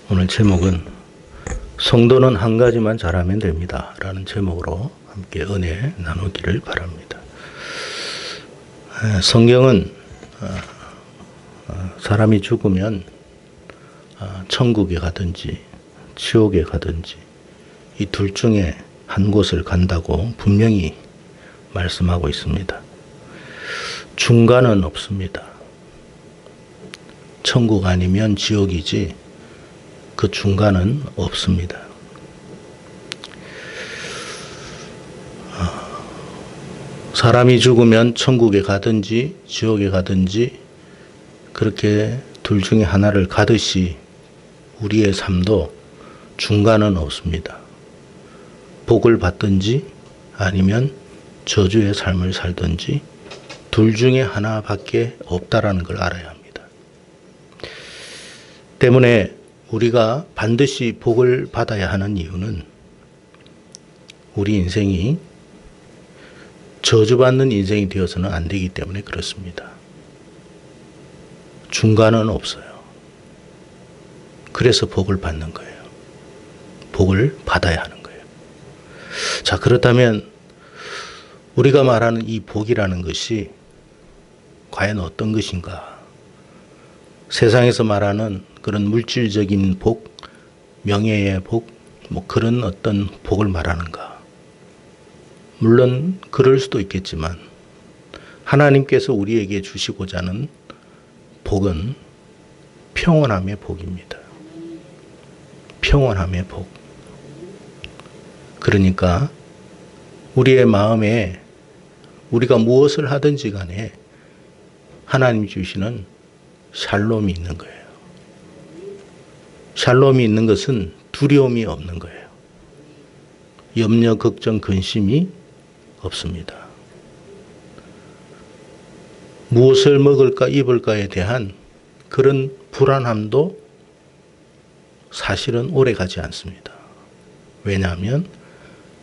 오늘 제목은 성도는 한 가지만 잘하면 됩니다 라는 제목으로 함께 은혜 나누기를 바랍니다. 성경은 사람이 죽으면 천국에 가든지 지옥에 가든지 이 둘 중에 한 곳을 간다고 분명히 말씀하고 있습니다. 중간은 없습니다. 천국 아니면 지옥이지 그 중간은 없습니다. 사람이 죽으면 천국에 가든지 지옥에 가든지 그렇게 둘 중에 하나를 가듯이 우리의 삶도 중간은 없습니다. 복을 받든지 아니면 저주의 삶을 살든지 둘 중에 하나밖에 없다라는 걸 알아야 합니다. 때문에 우리가 반드시 복을 받아야 하는 이유는 우리 인생이 저주받는 인생이 되어서는 안 되기 때문에 그렇습니다. 중간은 없어요. 그래서 복을 받는 거예요. 복을 받아야 하는 거예요. 자, 그렇다면 우리가 말하는 이 복이라는 것이 과연 어떤 것인가? 세상에서 말하는 그런 물질적인 복, 명예의 복, 그런 어떤 복을 말하는가? 물론 그럴 수도 있겠지만 하나님께서 우리에게 주시고자 하는 복은 평온함의 복입니다. 평온함의 복. 그러니까 우리의 마음에 우리가 무엇을 하든지 간에 하나님이 주시는 샬롬이 있는 거예요. 샬롬이 있는 것은 두려움이 없는 거예요. 염려, 걱정, 근심이 없습니다. 무엇을 먹을까 입을까에 대한 그런 불안함도 사실은 오래 가지 않습니다. 왜냐하면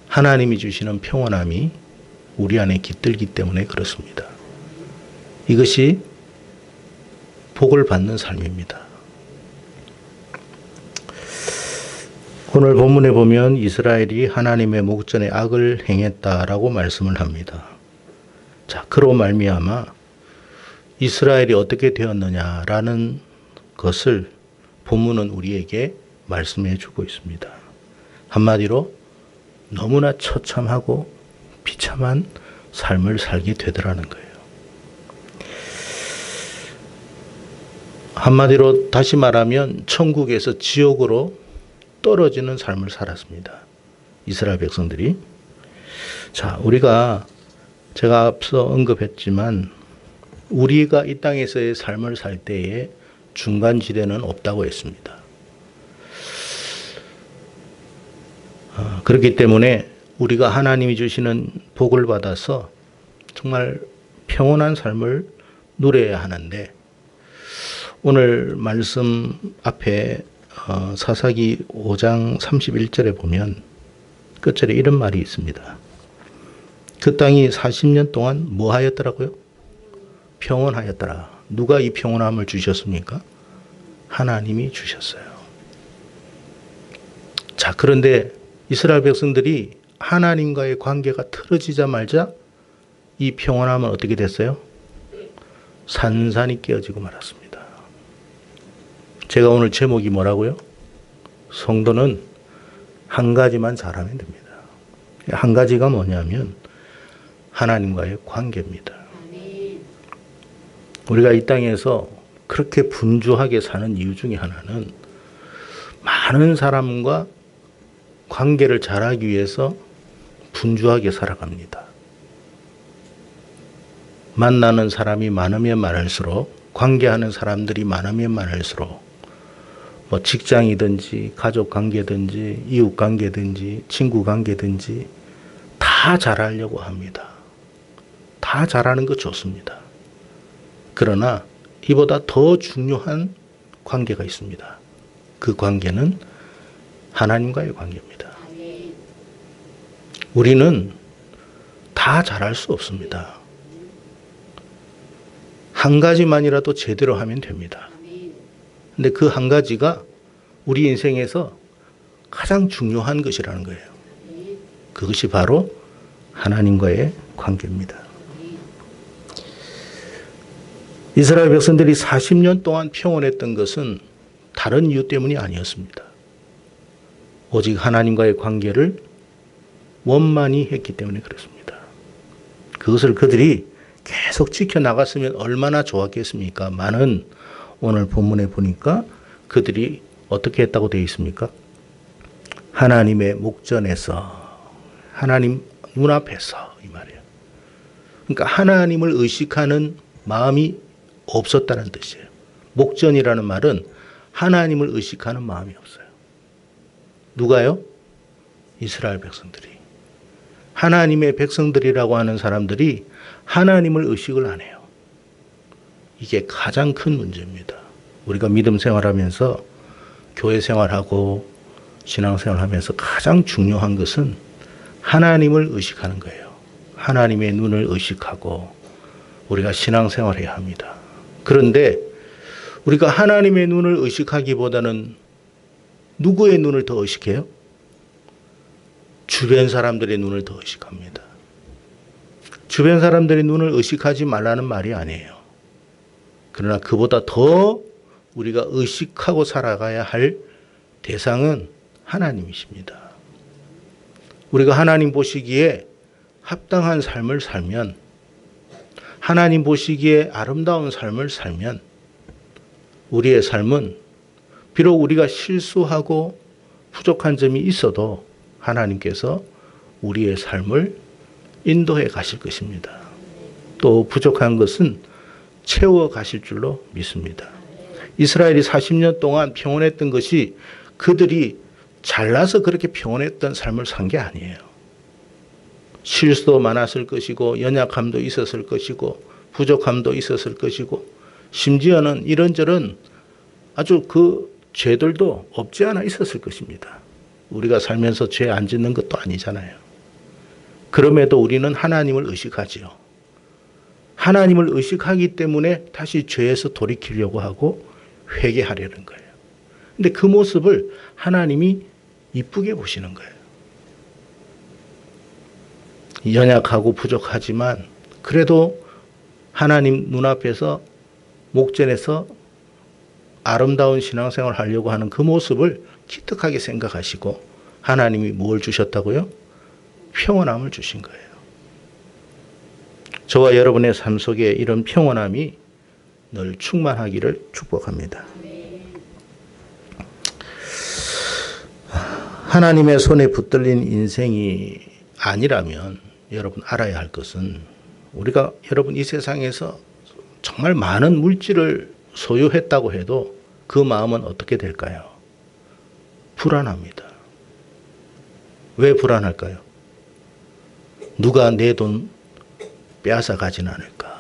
하나님이 주시는 평온함이 우리 안에 깃들기 때문에 그렇습니다. 이것이 복을 받는 삶입니다. 오늘 본문에 보면 이스라엘이 하나님의 목전에 악을 행했다라고 말씀을 합니다. 자, 그로 말미암아 이스라엘이 어떻게 되었느냐라는 것을 본문은 우리에게 말씀해 주고 있습니다. 한마디로 너무나 처참하고 비참한 삶을 살게 되더라는 거예요. 한마디로 다시 말하면 천국에서 지옥으로 떨어지는 삶을 살았습니다. 이스라엘 백성들이. 자, 제가 앞서 언급했지만 우리가 이 땅에서의 삶을 살 때에 중간지대는 없다고 했습니다. 그렇기 때문에 우리가 하나님이 주시는 복을 받아서 정말 평온한 삶을 누려야 하는데 오늘 말씀 앞에 사사기 5장 31절에 보면 끝절에 이런 말이 있습니다. 그 땅이 40년 동안 뭐 하였더라고요? 평온하였더라. 누가 이 평온함을 주셨습니까? 하나님이 주셨어요. 자, 그런데 이스라엘 백성들이 하나님과의 관계가 틀어지자마자 이 평온함은 어떻게 됐어요? 산산이 깨어지고 말았습니다. 제가 오늘 제목이 뭐라고요? 성도는 한 가지만 잘하면 됩니다. 한 가지가 뭐냐면 하나님과의 관계입니다. 우리가 이 땅에서 그렇게 분주하게 사는 이유 중에 하나는 많은 사람과 관계를 잘하기 위해서 분주하게 살아갑니다. 만나는 사람이 많으면 많을수록, 관계하는 사람들이 많으면 많을수록 직장이든지 가족 관계든지 이웃 관계든지 친구 관계든지 다 잘하려고 합니다. 다 잘하는 거 좋습니다. 그러나 이보다 더 중요한 관계가 있습니다. 그 관계는 하나님과의 관계입니다. 우리는 다 잘할 수 없습니다. 한 가지만이라도 제대로 하면 됩니다. 근데 그 한 가지가 우리 인생에서 가장 중요한 것이라는 거예요. 그것이 바로 하나님과의 관계입니다. 이스라엘 백성들이 40년 동안 평온했던 것은 다른 이유 때문이 아니었습니다. 오직 하나님과의 관계를 원만히 했기 때문에 그렇습니다. 그것을 그들이 계속 지켜나갔으면 얼마나 좋았겠습니까? 많은 오늘 본문에 보니까 그들이 어떻게 했다고 되어 있습니까? 하나님의 목전에서, 하나님 눈앞에서, 이 말이에요. 그러니까 하나님을 의식하는 마음이 없었다는 뜻이에요. 목전이라는 말은 하나님을 의식하는 마음이 없어요. 누가요? 이스라엘 백성들이. 하나님의 백성들이라고 하는 사람들이 하나님을 의식을 안 해요. 이게 가장 큰 문제입니다. 우리가 믿음 생활하면서 교회 생활하고 신앙생활하면서 가장 중요한 것은 하나님을 의식하는 거예요. 하나님의 눈을 의식하고 우리가 신앙생활해야 합니다. 그런데 우리가 하나님의 눈을 의식하기보다는 누구의 눈을 더 의식해요? 주변 사람들의 눈을 더 의식합니다. 주변 사람들의 눈을 의식하지 말라는 말이 아니에요. 그러나 그보다 더 우리가 의식하고 살아가야 할 대상은 하나님이십니다. 우리가 하나님 보시기에 합당한 삶을 살면, 하나님 보시기에 아름다운 삶을 살면 우리의 삶은 비록 우리가 실수하고 부족한 점이 있어도 하나님께서 우리의 삶을 인도해 가실 것입니다. 또 부족한 것은 채워 가실 줄로 믿습니다. 이스라엘이 40년 동안 평온했던 것이 그들이 잘나서 그렇게 평온했던 삶을 산 게 아니에요. 실수도 많았을 것이고 연약함도 있었을 것이고 부족함도 있었을 것이고 심지어는 이런저런 아주 그 죄들도 없지 않아 있었을 것입니다. 우리가 살면서 죄 안 짓는 것도 아니잖아요. 그럼에도 우리는 하나님을 의식하지요. 하나님을 의식하기 때문에 다시 죄에서 돌이키려고 하고 회개하려는 거예요. 근데 그 모습을 하나님이 이쁘게 보시는 거예요. 연약하고 부족하지만 그래도 하나님 눈앞에서 목전에서 아름다운 신앙생활을 하려고 하는 그 모습을 기특하게 생각하시고 하나님이 뭘 주셨다고요? 평온함을 주신 거예요. 저와 여러분의 삶 속에 이런 평온함이 늘 충만하기를 축복합니다. 하나님의 손에 붙들린 인생이 아니라면 여러분 알아야 할 것은 우리가 여러분 이 세상에서 정말 많은 물질을 소유했다고 해도 그 마음은 어떻게 될까요? 불안합니다. 왜 불안할까요? 누가 내 돈 빼앗아 가진 않을까?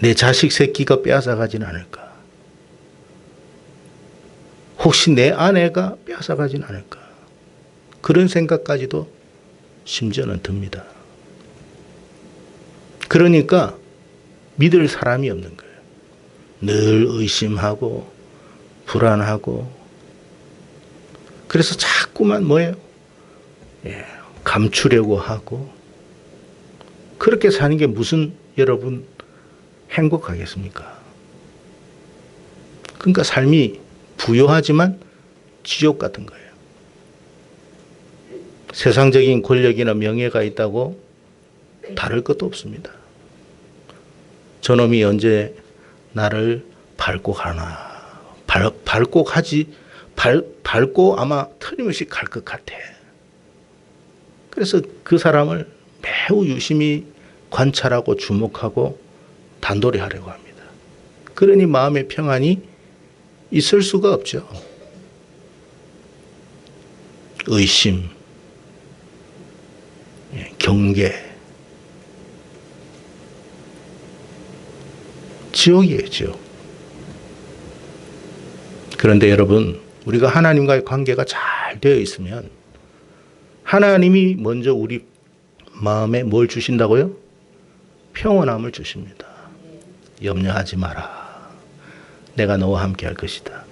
내 자식 새끼가 빼앗아 가진 않을까? 혹시 내 아내가 빼앗아 가진 않을까? 그런 생각까지도 심지어는 듭니다. 그러니까 믿을 사람이 없는 거예요. 늘 의심하고 불안하고 그래서 자꾸만 뭐예요? 감추려고 하고 그렇게 사는 게 무슨 여러분 행복하겠습니까? 그러니까 삶이 부요하지만 지옥 같은 거예요. 세상적인 권력이나 명예가 있다고 다를 것도 없습니다. 저놈이 언제 나를 밟고 가나. 밟고 아마 틀림없이 갈 것 같아. 그래서 그 사람을 매우 유심히 관찰하고 주목하고 단도리 하려고 합니다. 그러니 마음의 평안이 있을 수가 없죠. 의심, 경계, 지옥이에요, 지옥. 그런데 여러분, 우리가 하나님과의 관계가 잘 되어 있으면 하나님이 먼저 우리 마음에 뭘 주신다고요? 평온함을 주십니다. 염려하지 마라. 내가 너와 함께 할 것이다.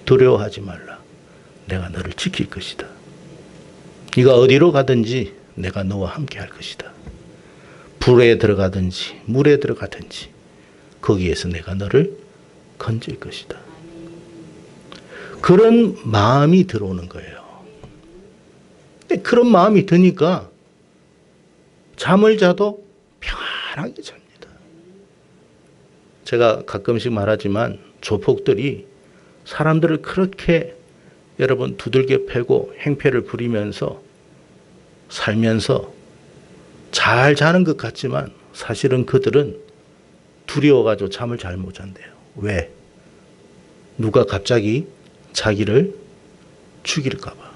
두려워하지 말라. 내가 너를 지킬 것이다. 네가 어디로 가든지 내가 너와 함께 할 것이다. 불에 들어가든지 물에 들어가든지 거기에서 내가 너를 건질 것이다. 그런 마음이 들어오는 거예요. 근데 그런 마음이 드니까 잠을 자도 평안하게 잡니다. 제가 가끔씩 말하지만 조폭들이 사람들을 그렇게 여러분 두들겨 패고 행패를 부리면서 살면서 잘 자는 것 같지만 사실은 그들은 두려워가지고 잠을 잘 못 잔대요. 왜? 누가 갑자기 자기를 죽일까 봐.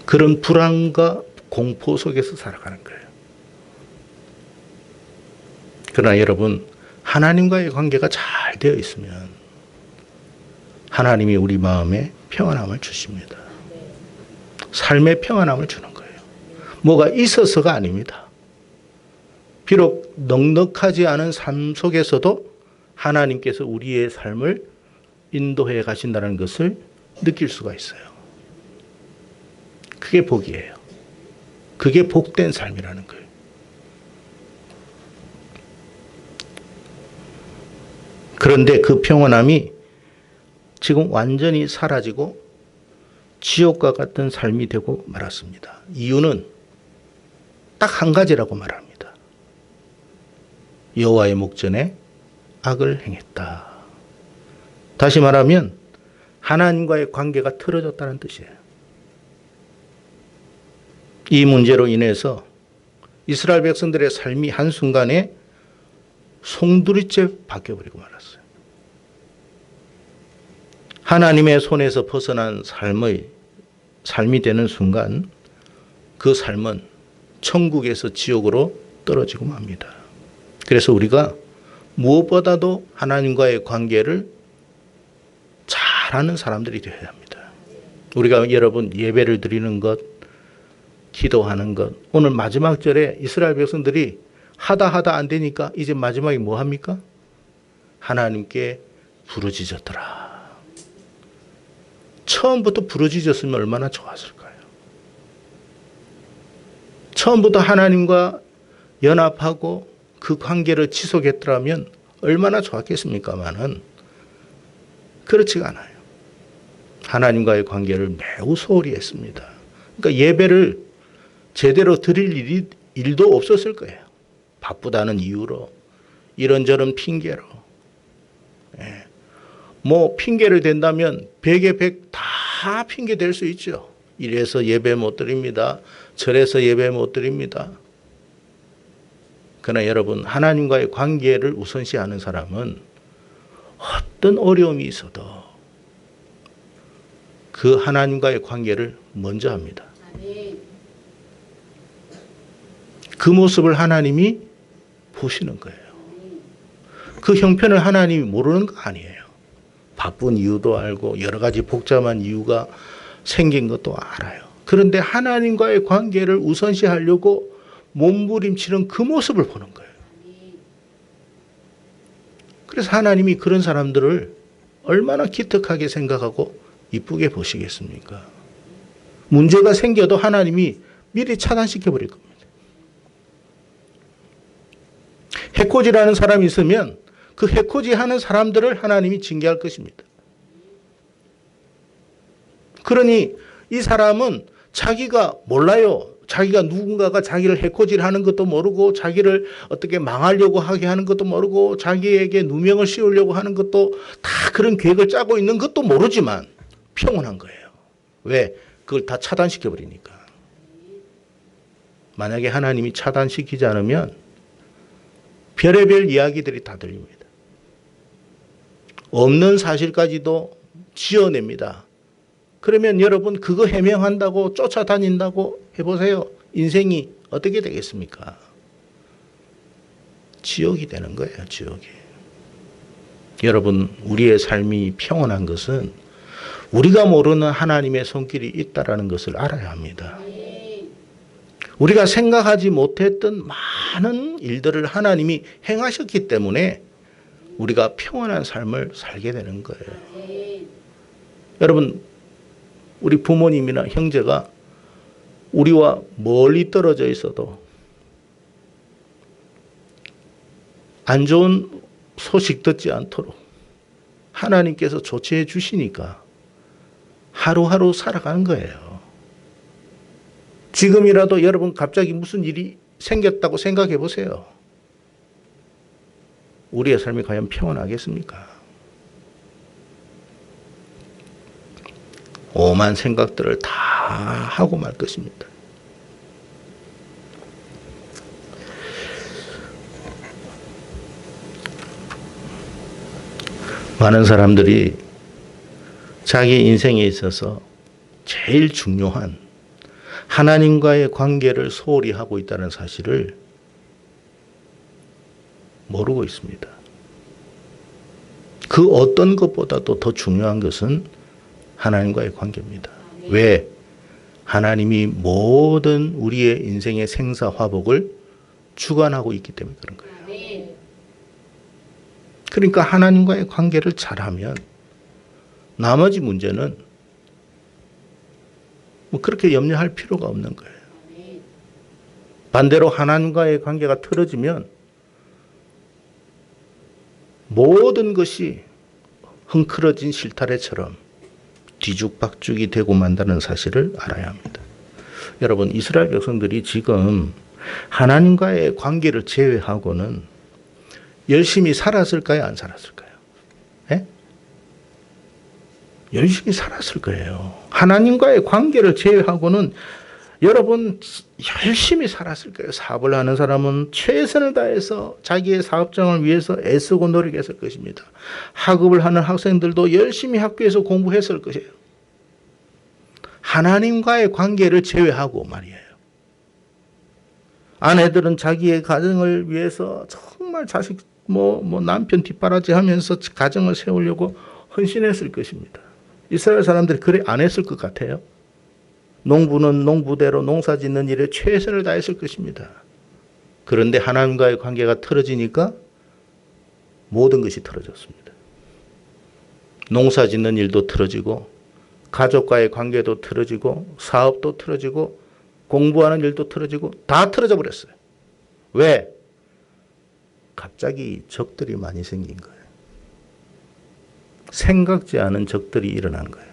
그런 불안과 공포 속에서 살아가는 거예요. 그러나 여러분, 하나님과의 관계가 잘 되어 있으면 하나님이 우리 마음에 평안함을 주십니다. 삶의 평안함을 주는 거예요. 뭐가 있어서가 아닙니다. 비록 넉넉하지 않은 삶 속에서도 하나님께서 우리의 삶을 인도해 가신다는 것을 느낄 수가 있어요. 그게 복이에요. 그게 복된 삶이라는 거예요. 그런데 그 평안함이 지금 완전히 사라지고 지옥과 같은 삶이 되고 말았습니다. 이유는 딱 한 가지라고 말합니다. 여호와의 목전에 악을 행했다. 다시 말하면 하나님과의 관계가 틀어졌다는 뜻이에요. 이 문제로 인해서 이스라엘 백성들의 삶이 한순간에 송두리째 바뀌어버리고 말았어요. 하나님의 손에서 벗어난 삶이 되는 순간 그 삶은 천국에서 지옥으로 떨어지고 맙니다. 그래서 우리가 무엇보다도 하나님과의 관계를 잘하는 사람들이 되어야 합니다. 우리가 여러분 예배를 드리는 것, 기도하는 것, 오늘 마지막 절에 이스라엘 백성들이 하다 안 되니까 이제 마지막에 뭐 합니까? 하나님께 부르짖었더라. 처음부터 부르짖었으면 얼마나 좋았을까요? 처음부터 하나님과 연합하고 그 관계를 지속했더라면 얼마나 좋았겠습니까마는 그렇지가 않아요. 하나님과의 관계를 매우 소홀히 했습니다. 그러니까 예배를 제대로 드릴 일도 없었을 거예요. 바쁘다는 이유로, 이런저런 핑계로. 뭐 핑계를 댄다면 100에 100 다 핑계 댈 수 있죠. 이래서 예배 못 드립니다. 저래서 예배 못 드립니다. 그러나 여러분, 하나님과의 관계를 우선시하는 사람은 어떤 어려움이 있어도 그 하나님과의 관계를 먼저 합니다. 그 모습을 하나님이 보시는 거예요. 그 형편을 하나님이 모르는 거 아니에요. 바쁜 이유도 알고 여러 가지 복잡한 이유가 생긴 것도 알아요. 그런데 하나님과의 관계를 우선시하려고 몸부림치는 그 모습을 보는 거예요. 그래서 하나님이 그런 사람들을 얼마나 기특하게 생각하고 이쁘게 보시겠습니까? 문제가 생겨도 하나님이 미리 차단시켜 버릴 겁니다. 해코지라는 사람이 있으면 그 해코지 하는 사람들을 하나님이 징계할 것입니다. 그러니 이 사람은 자기가 몰라요. 자기가 누군가가 자기를 해코지를 하는 것도 모르고 자기를 어떻게 망하려고 하게 하는 것도 모르고 자기에게 누명을 씌우려고 하는 것도 다 그런 계획을 짜고 있는 것도 모르지만 평온한 거예요. 왜? 그걸 다 차단시켜버리니까. 만약에 하나님이 차단시키지 않으면 별의별 이야기들이 다 들립니다. 없는 사실까지도 지어냅니다. 그러면 여러분 그거 해명한다고 쫓아다닌다고 해보세요. 인생이 어떻게 되겠습니까? 지옥이 되는 거예요. 지옥이. 여러분 우리의 삶이 평온한 것은 우리가 모르는 하나님의 손길이 있다는 것을 알아야 합니다. 우리가 생각하지 못했던 많은 일들을 하나님이 행하셨기 때문에 우리가 평안한 삶을 살게 되는 거예요. 여러분, 우리 부모님이나 형제가 우리와 멀리 떨어져 있어도 안 좋은 소식 듣지 않도록 하나님께서 조치해 주시니까 하루하루 살아가는 거예요. 지금이라도 여러분 갑자기 무슨 일이 생겼다고 생각해 보세요. 우리의 삶이 과연 평안하겠습니까? 오만 생각들을 다 하고 말 것입니다. 많은 사람들이 자기 인생에 있어서 제일 중요한 하나님과의 관계를 소홀히 하고 있다는 사실을 모르고 있습니다. 그 어떤 것보다도 더 중요한 것은 하나님과의 관계입니다. 왜? 하나님이 모든 우리의 인생의 생사화복을 주관하고 있기 때문에 그런 거예요. 그러니까 하나님과의 관계를 잘하면 나머지 문제는 뭐 그렇게 염려할 필요가 없는 거예요. 반대로 하나님과의 관계가 틀어지면 모든 것이 흥크러진 실타래처럼 뒤죽박죽이 되고 만다는 사실을 알아야 합니다. 여러분, 이스라엘 백성들이 지금 하나님과의 관계를 제외하고는 열심히 살았을까요? 안 살았을까요? 예? 열심히 살았을 거예요. 하나님과의 관계를 제외하고는 여러분 열심히 살았을 거예요. 사업을 하는 사람은 최선을 다해서 자기의 사업장을 위해서 애쓰고 노력했을 것입니다. 학업을 하는 학생들도 열심히 학교에서 공부했을 것이에요. 하나님과의 관계를 제외하고 말이에요. 아내들은 자기의 가정을 위해서 정말 자식 남편 뒷바라지 하면서 가정을 세우려고 헌신했을 것입니다. 이스라엘 사람들이 그래 안 했을 것 같아요. 농부는 농부대로 농사 짓는 일에 최선을 다했을 것입니다. 그런데 하나님과의 관계가 틀어지니까 모든 것이 틀어졌습니다. 농사 짓는 일도 틀어지고 가족과의 관계도 틀어지고 사업도 틀어지고 공부하는 일도 틀어지고 다 틀어져 버렸어요. 왜? 갑자기 적들이 많이 생긴 거예요. 생각지 않은 적들이 일어난 거예요.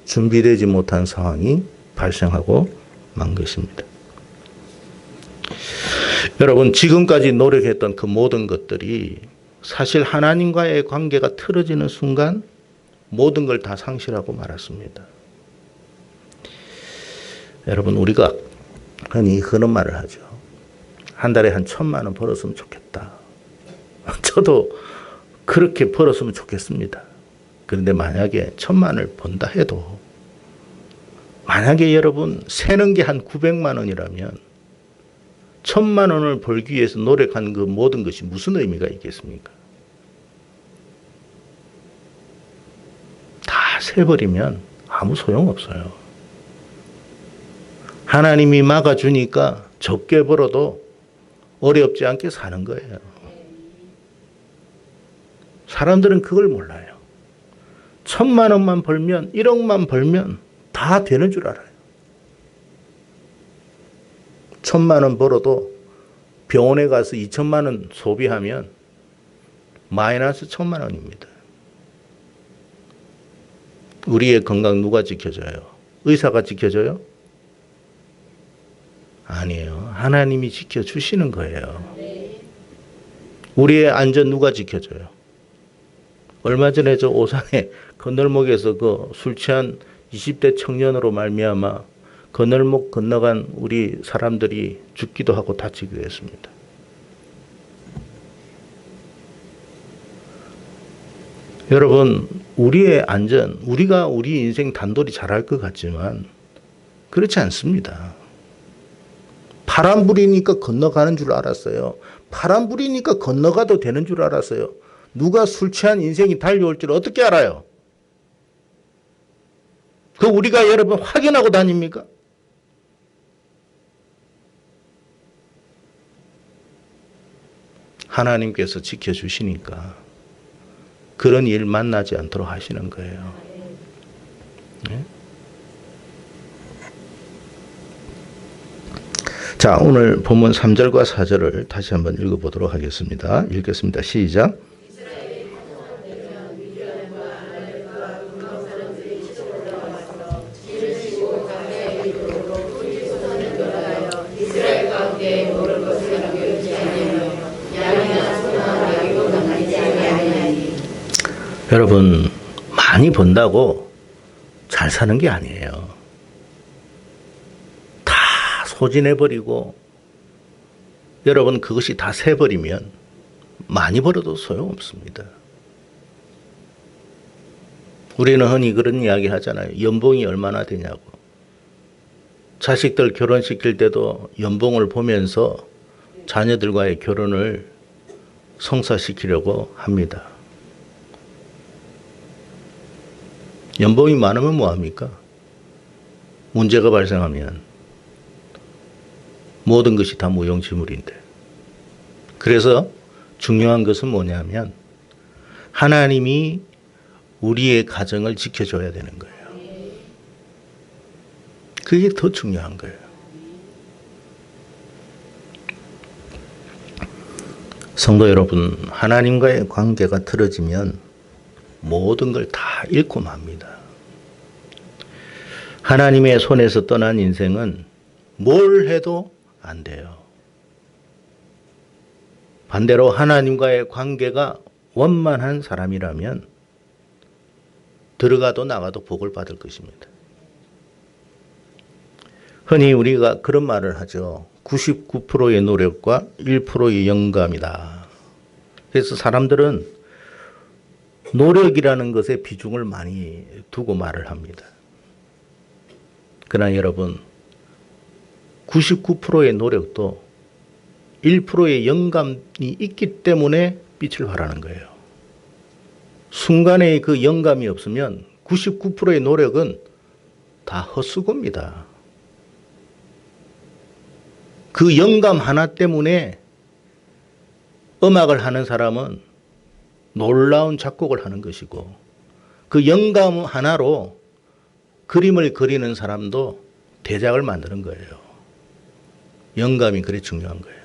준비되지 못한 상황이 발생하고 만 것입니다. 여러분, 지금까지 노력했던 그 모든 것들이 사실 하나님과의 관계가 틀어지는 순간 모든 걸 다 상실하고 말았습니다. 여러분, 우리가 흔히 그런 말을 하죠. 한 달에 한 1,000만 원 벌었으면 좋겠다. 저도 그렇게 벌었으면 좋겠습니다. 그런데 만약에 1,000만 원을 번다 해도 만약에 여러분 세는 게 한 900만 원이라면 1,000만 원을 벌기 위해서 노력한 그 모든 것이 무슨 의미가 있겠습니까? 다 세버리면 아무 소용없어요. 하나님이 막아주니까 적게 벌어도 어렵지 않게 사는 거예요. 사람들은 그걸 몰라요. 1,000만 원만 벌면 1억만 벌면 다 되는 줄 알아요. 1,000만 원 벌어도 병원에 가서 2,000만 원 소비하면 마이너스 1,000만 원입니다. 우리의 건강 누가 지켜줘요? 의사가 지켜줘요? 아니에요. 하나님이 지켜주시는 거예요. 우리의 안전 누가 지켜줘요? 얼마 전에 저 오산에 건널목에서 그 술 취한 20대 청년으로 말미암아 건널목 건너간 우리 사람들이 죽기도 하고 다치기도 했습니다. 여러분, 우리의 안전, 우리가 우리 인생 단돌이 잘할 것 같지만 그렇지 않습니다. 바람 부리니까 건너가는 줄 알았어요. 바람 부리니까 건너가도 되는 줄 알았어요. 누가 술 취한 인생이 달려올 줄 어떻게 알아요? 그 우리가 여러분 확인하고 다닙니까? 하나님께서 지켜주시니까 그런 일 만나지 않도록 하시는 거예요. 네? 자, 오늘 본문 3절과 4절을 다시 한번 읽어보도록 하겠습니다. 읽겠습니다. 시작. 여러분, 많이 번다고 잘 사는 게 아니에요. 다 소진해버리고 여러분 그것이 다 새버리면 많이 벌어도 소용없습니다. 우리는 흔히 그런 이야기 하잖아요. 연봉이 얼마나 되냐고. 자식들 결혼시킬 때도 연봉을 보면서 자녀들과의 결혼을 성사시키려고 합니다. 연봉이 많으면 뭐합니까? 문제가 발생하면 모든 것이 다 무용지물인데. 그래서 중요한 것은 뭐냐면 하나님이 우리의 가정을 지켜줘야 되는 거예요. 그게 더 중요한 거예요. 성도 여러분, 하나님과의 관계가 틀어지면 모든 걸 다 잃고 맙니다. 하나님의 손에서 떠난 인생은 뭘 해도 안 돼요. 반대로 하나님과의 관계가 원만한 사람이라면 들어가도 나가도 복을 받을 것입니다. 흔히 우리가 그런 말을 하죠. 99%의 노력과 1%의 영감이다. 그래서 사람들은 노력이라는 것에 비중을 많이 두고 말을 합니다. 그러나 여러분, 99%의 노력도 1%의 영감이 있기 때문에 빛을 발하는 거예요. 순간에 그 영감이 없으면 99%의 노력은 다 헛수고입니다. 그 영감 하나 때문에 음악을 하는 사람은 놀라운 작곡을 하는 것이고 그 영감 하나로 그림을 그리는 사람도 대작을 만드는 거예요. 영감이 그래 중요한 거예요.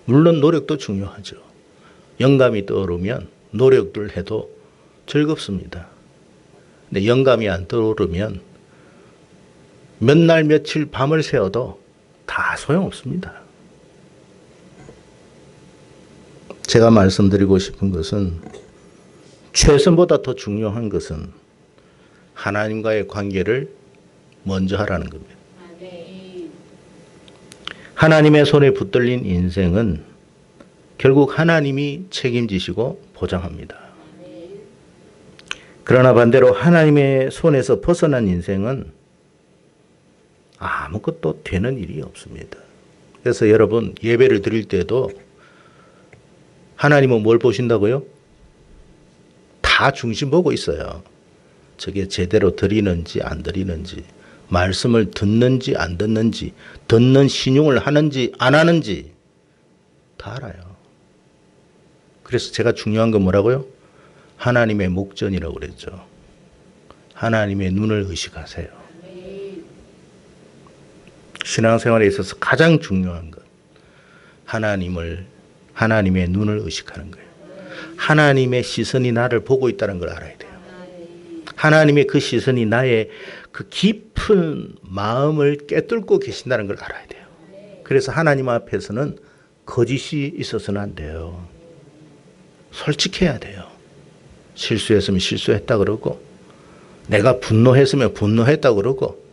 물론 노력도 중요하죠. 영감이 떠오르면 노력들 해도 즐겁습니다. 근데 영감이 안 떠오르면 몇 날 며칠 밤을 새워도 다 소용없습니다. 제가 말씀드리고 싶은 것은 최선보다 더 중요한 것은 하나님과의 관계를 먼저 하라는 겁니다. 하나님의 손에 붙들린 인생은 결국 하나님이 책임지시고 보장합니다. 그러나 반대로 하나님의 손에서 벗어난 인생은 아무것도 되는 일이 없습니다. 그래서 여러분 예배를 드릴 때도 하나님은 뭘 보신다고요? 다 중심 보고 있어요. 저게 제대로 드리는지 안 드리는지, 말씀을 듣는지 안 듣는지, 듣는 신용을 하는지 안 하는지 다 알아요. 그래서 제가 중요한 건 뭐라고요? 하나님의 목전이라고 그랬죠. 하나님의 눈을 의식하세요. 신앙생활에 있어서 가장 중요한 것, 하나님의 눈을 의식하는 거예요. 하나님의 시선이 나를 보고 있다는 걸 알아야 돼요. 하나님의 그 시선이 나의 그 깊은 마음을 꿰뚫고 계신다는 걸 알아야 돼요. 그래서 하나님 앞에서는 거짓이 있어서는 안 돼요. 솔직해야 돼요. 실수했으면 실수했다 그러고, 내가 분노했으면 분노했다 그러고,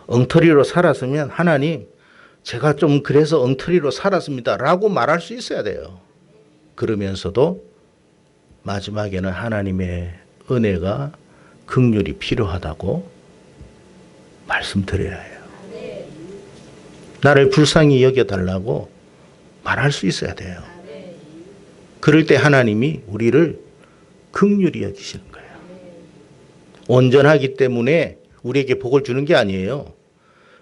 엉터리로 살았으면 하나님, 제가 좀 그래서 엉터리로 살았습니다 라고 말할 수 있어야 돼요. 그러면서도 마지막에는 하나님의 은혜가 긍휼이 필요하다고 말씀드려야 해요. 나를 불쌍히 여겨달라고 말할 수 있어야 돼요. 그럴 때 하나님이 우리를 긍휼히 여기시는 거예요. 온전하기 때문에 우리에게 복을 주는 게 아니에요.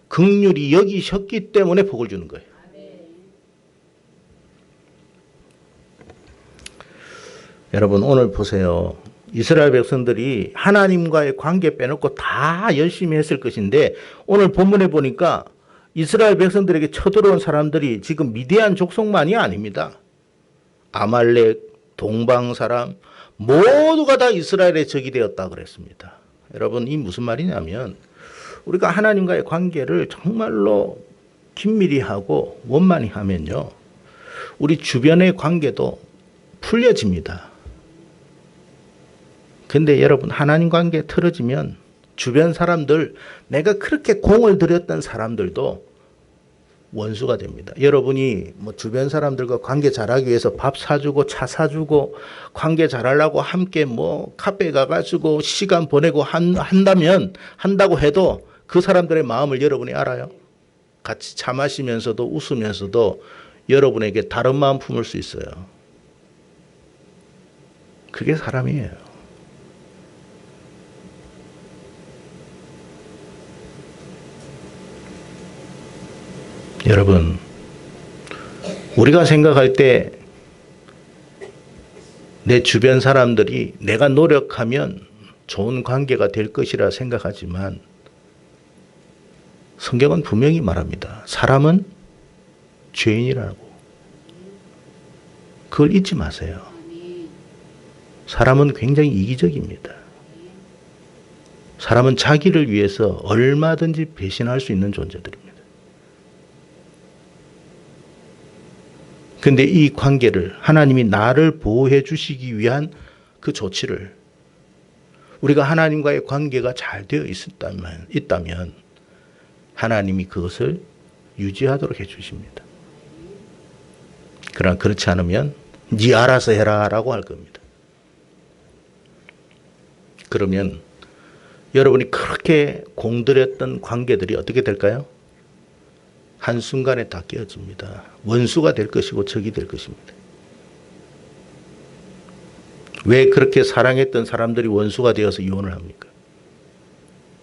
긍휼히 여기셨기 때문에 복을 주는 거예요. 여러분 오늘 보세요. 이스라엘 백성들이 하나님과의 관계 빼놓고 다 열심히 했을 것인데 오늘 본문에 보니까 이스라엘 백성들에게 쳐들어온 사람들이 지금 미디안 족속만이 아닙니다. 아말렉, 동방 사람 모두가 다 이스라엘의 적이 되었다 그랬습니다. 여러분 이 무슨 말이냐면 우리가 하나님과의 관계를 정말로 긴밀히 하고 원만히 하면요. 우리 주변의 관계도 풀려집니다. 근데 여러분 하나님 관계 틀어지면 주변 사람들 내가 그렇게 공을 들였던 사람들도 원수가 됩니다. 여러분이 뭐 주변 사람들과 관계 잘하기 위해서 밥 사주고 차 사주고 관계 잘하려고 함께 뭐 카페 가가지고 시간 보내고 한다고 해도 그 사람들의 마음을 여러분이 알아요? 같이 차 마시면서도 웃으면서도 여러분에게 다른 마음 품을 수 있어요. 그게 사람이에요. 여러분, 우리가 생각할 때 내 주변 사람들이 내가 노력하면 좋은 관계가 될 것이라 생각하지만 성경은 분명히 말합니다. 사람은 죄인이라고. 그걸 잊지 마세요. 사람은 굉장히 이기적입니다. 사람은 자기를 위해서 얼마든지 배신할 수 있는 존재들입니다. 근데 이 관계를 하나님이 나를 보호해 주시기 위한 그 조치를 우리가 하나님과의 관계가 잘 되어 있다면 하나님이 그것을 유지하도록 해 주십니다. 그러나 그렇지 않으면 네 알아서 해라 라고 할 겁니다. 그러면 여러분이 그렇게 공들였던 관계들이 어떻게 될까요? 한순간에 다 깨어집니다. 원수가 될 것이고 적이 될 것입니다. 왜 그렇게 사랑했던 사람들이 원수가 되어서 이혼을 합니까?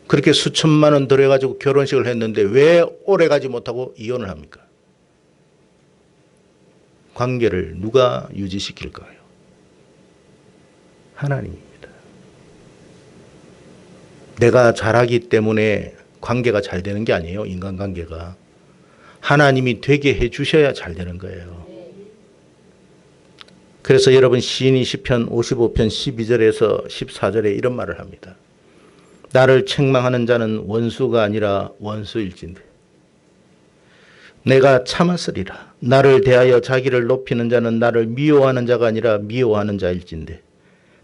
그렇게 수천만 원 들여가지고 결혼식을 했는데 왜 오래 가지 못하고 이혼을 합니까? 관계를 누가 유지시킬까요? 하나님입니다. 내가 잘하기 때문에 관계가 잘 되는 게 아니에요. 인간관계가. 하나님이 되게 해 주셔야 잘 되는 거예요. 그래서 여러분 시인이 시편 55편 12절에서 14절에 이런 말을 합니다. 나를 책망하는 자는 원수가 아니라 원수일진데 내가 참았으리라. 나를 대하여 자기를 높이는 자는 나를 미워하는 자가 아니라 미워하는 자일진데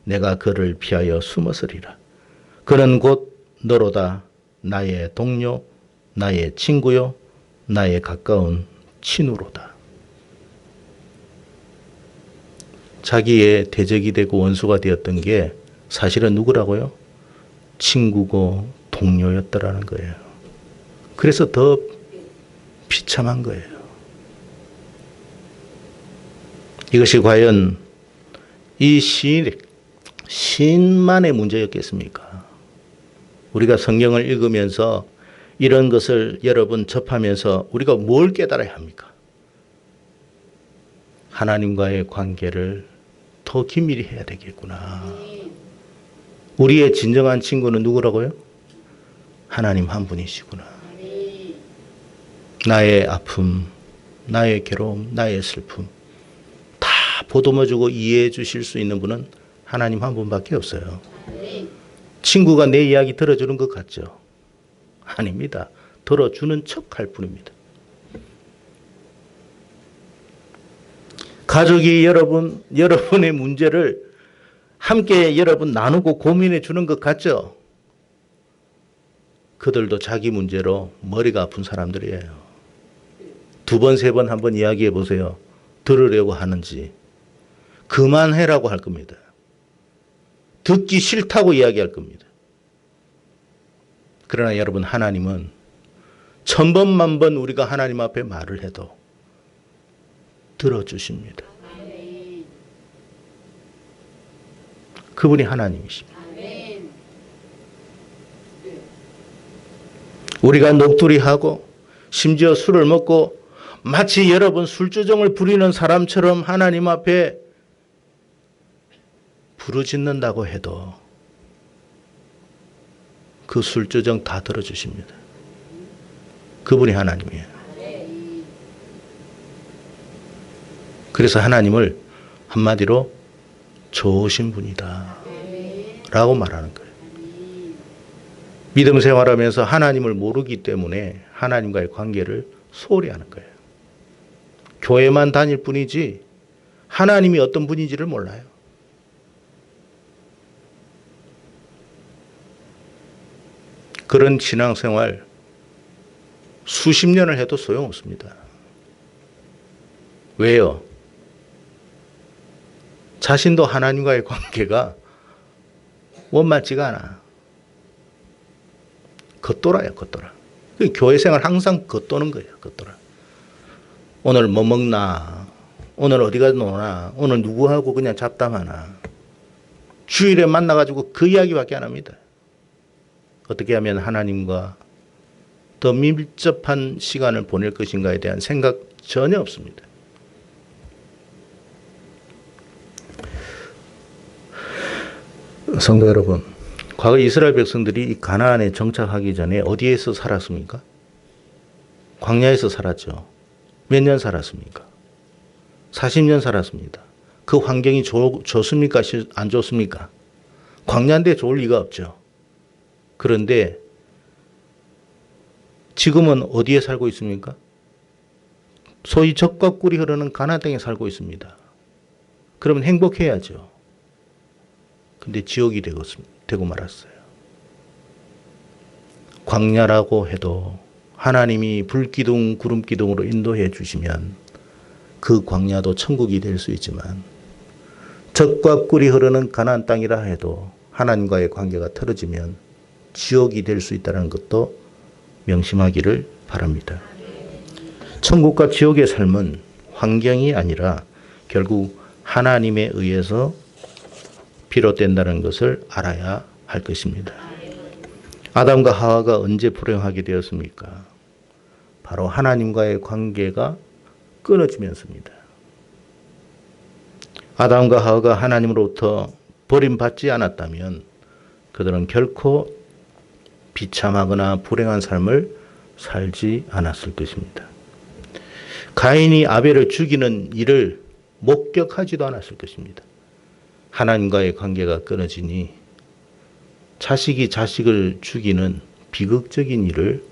내가 그를 피하여 숨었으리라. 그는 곧 너로다. 나의 동료, 나의 친구요, 나의 가까운 친우로다. 자기의 대적이 되고 원수가 되었던 게 사실은 누구라고요? 친구고 동료였더라는 거예요. 그래서 더 비참한 거예요. 이것이 과연 이 시인만의 문제였겠습니까? 우리가 성경을 읽으면서 이런 것을 여러분 접하면서 우리가 뭘 깨달아야 합니까? 하나님과의 관계를 더 긴밀히 해야 되겠구나. 우리의 진정한 친구는 누구라고요? 하나님 한 분이시구나. 나의 아픔, 나의 괴로움, 나의 슬픔 다 보듬어주고 이해해 주실 수 있는 분은 하나님 한 분밖에 없어요. 친구가 내 이야기 들어주는 것 같죠? 아닙니다. 들어주는 척할 뿐입니다. 가족이 여러분의 문제를 함께 여러분 나누고 고민해 주는 것 같죠? 그들도 자기 문제로 머리가 아픈 사람들이에요. 두 번, 세 번 한번 이야기해 보세요. 들으려고 하는지. 그만해라고 할 겁니다. 듣기 싫다고 이야기할 겁니다. 그러나 여러분 하나님은 1000번, 10,000번 우리가 하나님 앞에 말을 해도 들어주십니다. 그분이 하나님이십니다. 우리가 녹두리하고 심지어 술을 먹고 마치 여러분 술주정을 부리는 사람처럼 하나님 앞에 부르짖는다고 해도 그 술주정 다 들어주십니다. 그분이 하나님이에요. 그래서 하나님을 한마디로 좋으신 분이다 라고 말하는 거예요. 믿음 생활하면서 하나님을 모르기 때문에 하나님과의 관계를 소홀히 하는 거예요. 교회만 다닐 뿐이지 하나님이 어떤 분인지를 몰라요. 그런 신앙생활 수십 년을 해도 소용없습니다. 왜요? 자신도 하나님과의 관계가 원만치가 않아. 겉돌아요, 겉돌아. 교회 생활 항상 겉도는 거예요, 겉돌아. 오늘 뭐 먹나? 오늘 어디 가서 노나? 오늘 누구하고 그냥 잡담하나? 주일에 만나가지고 그 이야기밖에 안 합니다. 어떻게 하면 하나님과 더 밀접한 시간을 보낼 것인가에 대한 생각 전혀 없습니다. 성도 여러분, 과거 이스라엘 백성들이 가나안에 정착하기 전에 어디에서 살았습니까? 광야에서 살았죠. 몇 년 살았습니까? 40년 살았습니다. 그 환경이 좋습니까? 안 좋습니까? 광야인데 좋을 리가 없죠. 그런데 지금은 어디에 살고 있습니까? 소위 젖과 꿀이 흐르는 가나안 땅에 살고 있습니다. 그러면 행복해야죠. 근데 지옥이 되고 말았어요. 광야라고 해도 하나님이 불기둥, 구름기둥으로 인도해 주시면 그 광야도 천국이 될 수 있지만 젖과 꿀이 흐르는 가나안 땅이라 해도 하나님과의 관계가 틀어지면 지옥이 될 수 있다는 것도 명심하기를 바랍니다. 천국과 지옥의 삶은 환경이 아니라 결국 하나님에 의해서 비롯된다는 것을 알아야 할 것입니다. 아담과 하와가 언제 불행하게 되었습니까? 바로 하나님과의 관계가 끊어지면서입니다. 아담과 하와가 하나님으로부터 버림받지 않았다면 그들은 결코 비참하거나 불행한 삶을 살지 않았을 것입니다. 가인이 아벨을 죽이는 일을 목격하지도 않았을 것입니다. 하나님과의 관계가 끊어지니 자식이 자식을 죽이는 비극적인 일을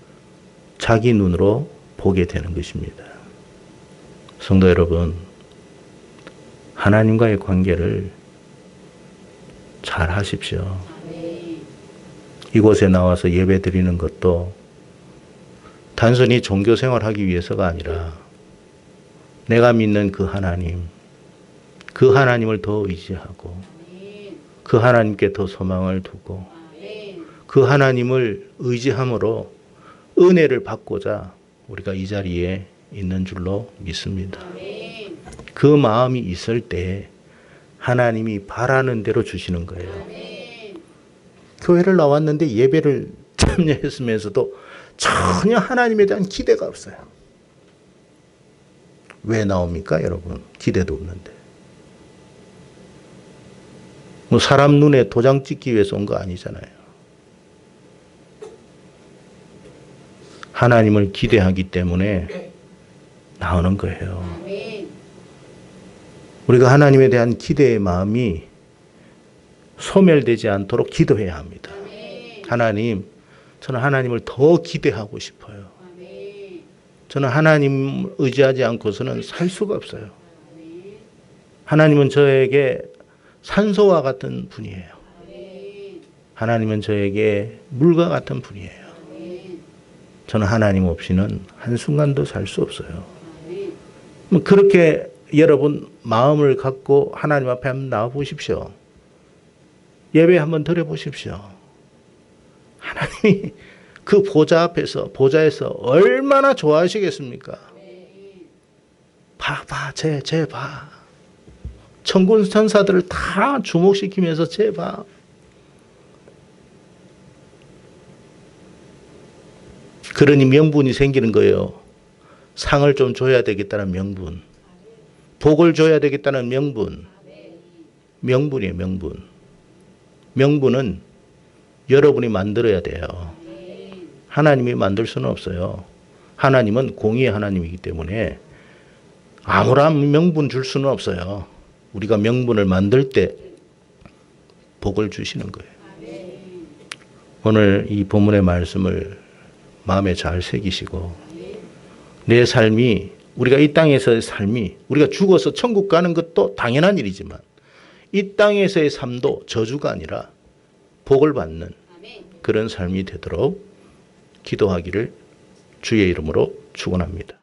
자기 눈으로 보게 되는 것입니다. 성도 여러분, 하나님과의 관계를 잘 하십시오. 이곳에 나와서 예배 드리는 것도 단순히 종교 생활하기 위해서가 아니라 내가 믿는 그 하나님을 더 의지하고 그 하나님께 더 소망을 두고 그 하나님을 의지함으로 은혜를 받고자 우리가 이 자리에 있는 줄로 믿습니다. 그 마음이 있을 때 하나님이 바라는 대로 주시는 거예요. 교회를 나왔는데 예배를 참여했으면서도 전혀 하나님에 대한 기대가 없어요. 왜 나옵니까, 여러분? 기대도 없는데. 뭐 사람 눈에 도장 찍기 위해서 온 거 아니잖아요. 하나님을 기대하기 때문에 나오는 거예요. 우리가 하나님에 대한 기대의 마음이 소멸되지 않도록 기도해야 합니다. 하나님, 저는 하나님을 더 기대하고 싶어요. 저는 하나님 의지하지 않고서는 살 수가 없어요. 하나님은 저에게 산소와 같은 분이에요. 하나님은 저에게 물과 같은 분이에요. 저는 하나님 없이는 한순간도 살 수 없어요. 그렇게 여러분 마음을 갖고 하나님 앞에 한번 나와 보십시오. 예배 한번 드려보십시오. 하나님이 그 보좌에서 얼마나 좋아하시겠습니까? 쟤 봐. 천군 천사들을 다 주목시키면서 쟤 봐. 그러니 명분이 생기는 거예요. 상을 좀 줘야 되겠다는 명분. 복을 줘야 되겠다는 명분. 명분이에요, 명분. 명분은 여러분이 만들어야 돼요. 하나님이 만들 수는 없어요. 하나님은 공의의 하나님이기 때문에 아무런 명분 줄 수는 없어요. 우리가 명분을 만들 때 복을 주시는 거예요. 오늘 이 본문의 말씀을 마음에 잘 새기시고 내 삶이 우리가 이 땅에서의 삶이 우리가 죽어서 천국 가는 것도 당연한 일이지만 이 땅에서의 삶도 저주가 아니라 복을 받는 그런 삶이 되도록 기도하기를 주의 이름으로 축원합니다.